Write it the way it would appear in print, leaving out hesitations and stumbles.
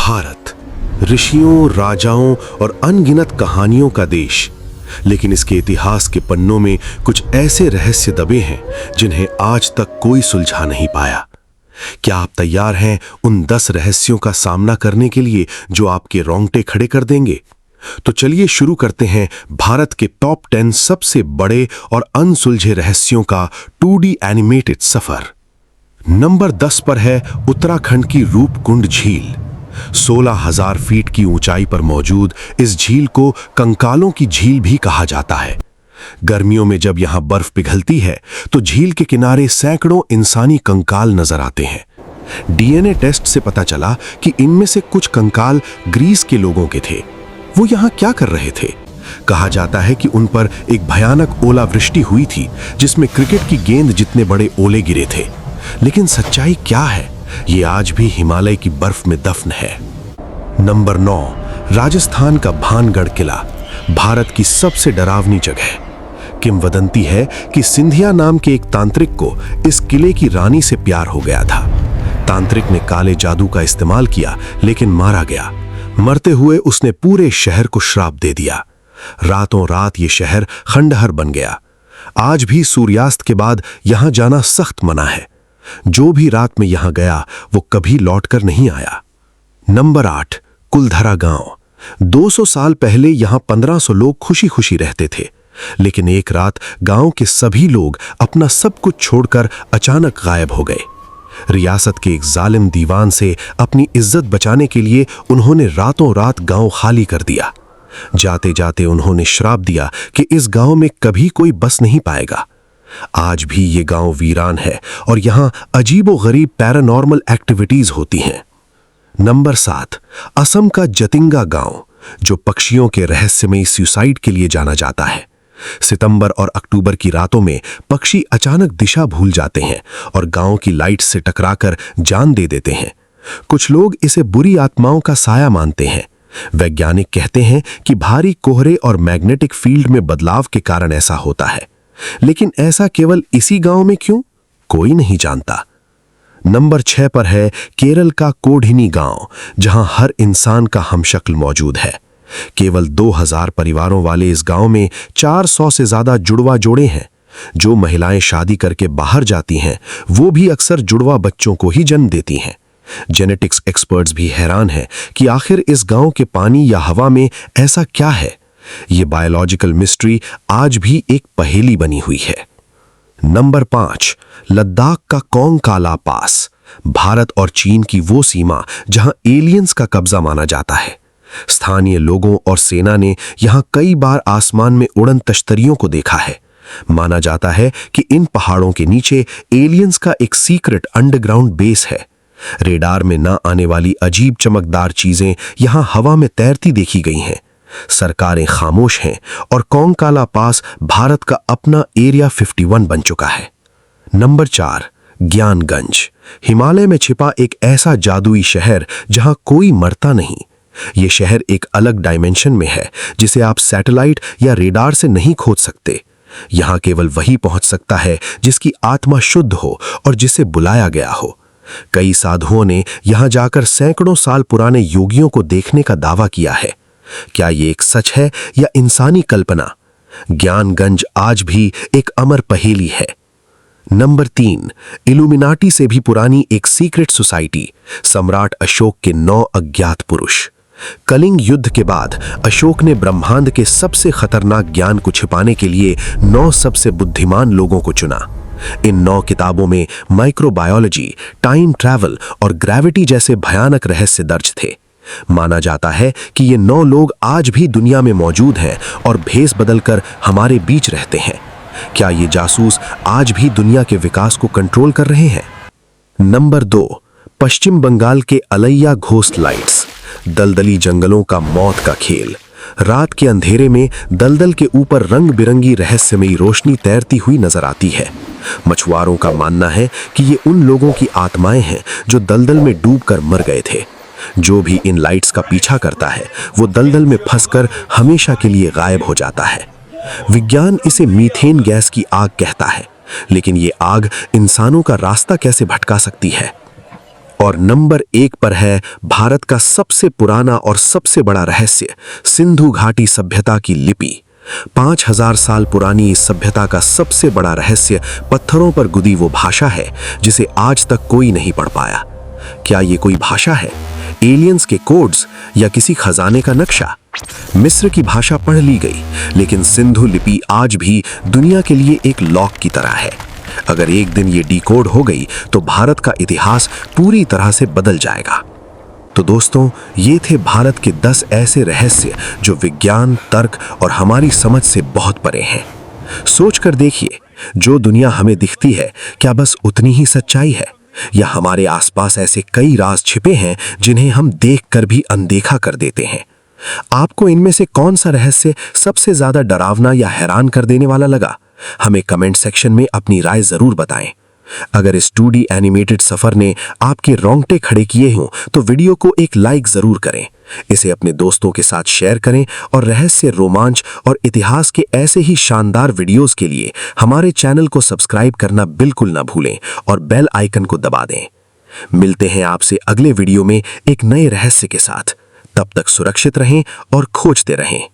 भारत ऋषियों, राजाओं और अनगिनत कहानियों का देश, लेकिन इसके इतिहास के पन्नों में कुछ ऐसे रहस्य दबे हैं जिन्हें आज तक कोई सुलझा नहीं पाया। क्या आप तैयार हैं उन 10 रहस्यों का सामना करने के लिए जो आपके रोंगटे खड़े कर देंगे? तो चलिए शुरू करते हैं भारत के टॉप 10 सबसे बड़े और अनसुलझे रहस्यों का 2D एनिमेटेड सफर। नंबर 10 पर है उत्तराखंड की रूपकुंड झील। 16,000 फीट की ऊंचाई पर मौजूद इस झील को कंकालों की झील भी कहा जाता है। गर्मियों में जब यहां बर्फ पिघलती है तो झील के किनारे सैकड़ों इंसानी कंकाल नजर आते हैं। डीएनए टेस्ट से पता चला कि इनमें से कुछ कंकाल ग्रीस के लोगों के थे। वो यहां क्या कर रहे थे? कहा जाता है कि उन पर एक भयानक ओलावृष्टि हुई थी जिसमें क्रिकेट की गेंद जितने बड़े ओले गिरे थे। लेकिन सच्चाई क्या है, ये आज भी हिमालय की बर्फ में दफन है। नंबर 9, राजस्थान का भानगढ़ किला, भारत की सबसे डरावनी जगह। किंवदंती है कि सिंधिया नाम के एक तांत्रिक को इस किले की रानी से प्यार हो गया था। तांत्रिक ने काले जादू का इस्तेमाल किया लेकिन मारा गया। मरते हुए उसने पूरे शहर को श्राप दे दिया। रातों रात ये शहर खंडहर बन गया। आज भी सूर्यास्त के बाद यहां जाना सख्त मना है। जो भी रात में यहां गया वो कभी लौटकर नहीं आया। नंबर 8, कुलधरा गांव। 200 साल पहले यहां 1500 लोग खुशी खुशी रहते थे, लेकिन एक रात गांव के सभी लोग अपना सब कुछ छोड़कर अचानक गायब हो गए। रियासत के एक जालिम दीवान से अपनी इज्जत बचाने के लिए उन्होंने रातों रात गांव खाली कर दिया। जाते जाते उन्होंने श्राप दिया कि इस गांव में कभी कोई बस नहीं पाएगा। आज भी ये गांव वीरान है और यहां अजीबोगरीब पैरानॉर्मल एक्टिविटीज होती हैं। नंबर 7, असम का जतिंगा गांव, जो पक्षियों के रहस्यमयी सुसाइड के लिए जाना जाता है। सितंबर और अक्टूबर की रातों में पक्षी अचानक दिशा भूल जाते हैं और गांव की लाइट से टकराकर जान दे देते हैं। कुछ लोग इसे बुरी आत्माओं का साया मानते हैं। वैज्ञानिक कहते हैं कि भारी कोहरे और मैग्नेटिक फील्ड में बदलाव के कारण ऐसा होता है, लेकिन ऐसा केवल इसी गांव में क्यों, कोई नहीं जानता। नंबर 6 पर है केरल का कोढ़िनी गांव, जहां हर इंसान का हमशक्ल मौजूद है। केवल 2000 परिवारों वाले इस गांव में 400 से ज्यादा जुड़वा जोड़े हैं। जो महिलाएं शादी करके बाहर जाती हैं वो भी अक्सर जुड़वा बच्चों को ही जन्म देती हैं। जेनेटिक्स एक्सपर्ट्स भी हैरान हैं कि आखिर इस गांव के पानी या हवा में ऐसा क्या है। ये बायोलॉजिकल मिस्ट्री आज भी एक पहेली बनी हुई है। नंबर 5, लद्दाख का कोंकाला पास, भारत और चीन की वो सीमा जहां एलियंस का कब्जा माना जाता है। स्थानीय लोगों और सेना ने यहां कई बार आसमान में उड़न तश्तरियों को देखा है। माना जाता है कि इन पहाड़ों के नीचे एलियंस का एक सीक्रेट अंडरग्राउंड बेस है। रेडार में ना आने वाली अजीब चमकदार चीजें यहां हवा में तैरती देखी गई हैं। सरकारें खामोश हैं और कोंकाला पास भारत का अपना एरिया 51 बन चुका है। नंबर 4, ज्ञानगंज, हिमालय में छिपा एक ऐसा जादुई शहर जहां कोई मरता नहीं। ये शहर एक अलग डायमेंशन में है जिसे आप सैटेलाइट या रेडार से नहीं खोज सकते। यहां केवल वही पहुंच सकता है जिसकी आत्मा शुद्ध हो और जिसे बुलाया गया हो। कई साधुओं ने यहां जाकर सैकड़ों साल पुराने योगियों को देखने का दावा किया है। क्या ये एक सच है या इंसानी कल्पना? ज्ञानगंज आज भी एक अमर पहेली है। नंबर 3, इल्यूमिनाटी से भी पुरानी एक सीक्रेट सोसाइटी, सम्राट अशोक के 9 अज्ञात पुरुष। कलिंग युद्ध के बाद अशोक ने ब्रह्मांड के सबसे खतरनाक ज्ञान को छिपाने के लिए 9 सबसे बुद्धिमान लोगों को चुना। इन 9 किताबों में माइक्रोबायोलॉजी, टाइम ट्रैवल और ग्रेविटी जैसे भयानक रहस्य दर्ज थे। माना जाता है कि ये 9 लोग आज भी दुनिया में मौजूद हैं और भेष बदलकर हमारे बीच रहते हैं। क्या ये जासूस आज भी दुनिया के विकास को कंट्रोल कर रहे हैं? नंबर 2, पश्चिम बंगाल के अलैया घोस्ट लाइट्स, दलदली जंगलों का मौत का खेल। रात के अंधेरे में दलदल के ऊपर रंग बिरंगी रहस्यमयी रोशनी तैरती हुई नजर आती है। मछुआरों का मानना है कि ये उन लोगों की आत्माएं हैं जो दलदल में डूबकर मर गए थे। जो भी इन लाइट्स का पीछा करता है वो दलदल में फंसकर हमेशा के लिए गायब हो जाता है। विज्ञान इसे मीथेन गैस की आग कहता है, लेकिन ये आग इंसानों का रास्ता कैसे भटका सकती है? और नंबर 1 पर है भारत का सबसे पुराना और सबसे बड़ा रहस्य, सिंधु घाटी सभ्यता की लिपि। 5000 साल पुरानी इस सभ्यता का सबसे बड़ा रहस्य पत्थरों पर गुदी वो भाषा है जिसे आज तक कोई नहीं पढ़ पाया। क्या ये कोई भाषा है, एलियंस के कोड्स या किसी खजाने का नक्शा? मिस्र की भाषा पढ़ ली गई, लेकिन सिंधु लिपि आज भी दुनिया के लिए एक लॉक की तरह है। अगर एक दिन ये डिकोड हो गई तो भारत का इतिहास पूरी तरह से बदल जाएगा। तो दोस्तों, ये थे भारत के 10 ऐसे रहस्य जो विज्ञान, तर्क और हमारी समझ से बहुत परे हैं। सोच कर देखिए, जो दुनिया हमें दिखती है, क्या बस उतनी ही सच्चाई है, या हमारे आसपास ऐसे कई राज छिपे हैं जिन्हें हम देखकर भी अनदेखा कर देते हैं? आपको इनमें से कौन सा रहस्य सबसे ज्यादा डरावना या हैरान कर देने वाला लगा? हमें कमेंट सेक्शन में अपनी राय जरूर बताएं। अगर इस 2D एनिमेटेड सफर ने आपके रोंगटे खड़े किए हों तो वीडियो को एक लाइक जरूर करें, इसे अपने दोस्तों के साथ शेयर करें और रहस्य, रोमांच और इतिहास के ऐसे ही शानदार वीडियोस के लिए हमारे चैनल को सब्सक्राइब करना बिल्कुल ना भूलें और बेल आइकन को दबा दें। मिलते हैं आपसे अगले वीडियो में एक नए रहस्य के साथ। तब तक सुरक्षित रहें और खोजते रहें।